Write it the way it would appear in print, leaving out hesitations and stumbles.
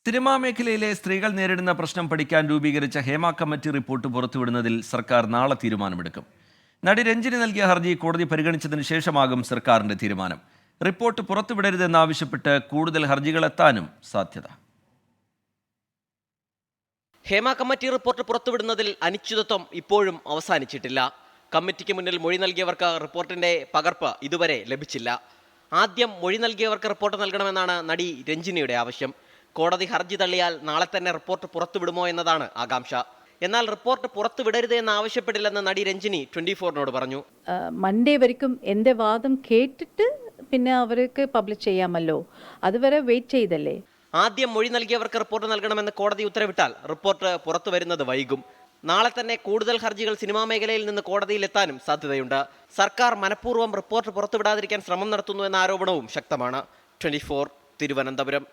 Cinema മേഖലയിലെ സ്ത്രീകൾ നേരിടുന്ന പ്രശ്നം പഠിക്കാൻ രൂപീകരിച്ച ഹേമ കമ്മിറ്റി റിപ്പോർട്ട് പുറത്തുവിടുന്നതിൽ സർക്കാർ നാളെ തീരുമാനമെടുക്കും. നടി രഞ്ജിനി നൽകിയ ഹർജി കോടതി പരിഗണിച്ചതിന് ശേഷമാകും സർക്കാരിന്റെ തീരുമാനം. റിപ്പോർട്ട് പുറത്തുവിടരുതെന്നാവശ്യപ്പെട്ട് കൂടുതൽ ഹർജികൾ എത്താനും സാധ്യത. ഹേമ കമ്മിറ്റി റിപ്പോർട്ട് പുറത്തുവിടുന്നതിൽ അനിശ്ചിതത്വം ഇപ്പോഴും അവസാനിച്ചിട്ടില്ല. കമ്മിറ്റിക്ക് മുന്നിൽ മൊഴി നൽകിയവർക്ക് റിപ്പോർട്ടിന്റെ പകർപ്പ് ഇതുവരെ ലഭിച്ചില്ല. ആദ്യം മൊഴി നൽകിയവർക്ക് റിപ്പോർട്ട് നൽകണമെന്നാണ് നടി രഞ്ജിനിയുടെ ആവശ്യം. കോടതി ഹർജി തള്ളിയാൽ നാളെ തന്നെ റിപ്പോർട്ട് പുറത്തുവിടുമോ എന്നതാണ് ആകാംക്ഷ. എന്നാൽ റിപ്പോർട്ട് പുറത്തുവിടരുത് എന്ന് ആവശ്യപ്പെടില്ലെന്ന് നടി രഞ്ജിനി 24-നോട് പറഞ്ഞു. മൺഡേ വരയ്ക്കും എൻ്റെ വാദം കേട്ടിട്ട് പിന്നെ അവർക്ക് പബ്ലിഷ് ചെയ്യാമല്ലോ, അതുവരെ വെയിറ്റ് ചെയ്തല്ലേ. ആദ്യം മൊഴി നൽകിയവർക്ക് റിപ്പോർട്ട് നൽകണമെന്ന് കോടതി ഉത്തരവിട്ടാൽ റിപ്പോർട്ട് പുറത്തു വരുന്നത് വൈകും. നാളെ തന്നെ കൂടുതൽ ഹർജികൾ സിനിമാ മേഖലയിൽ നിന്ന് കോടതിയിൽ എത്താനും സാധ്യതയുണ്ട്. സർക്കാർ മനഃപൂർവ്വം റിപ്പോർട്ട് പുറത്തുവിടാതിരിക്കാൻ ശ്രമം നടത്തുന്നു എന്ന ആരോപണവും ശക്തമാണ്. 24 തിരുവനന്തപുരം.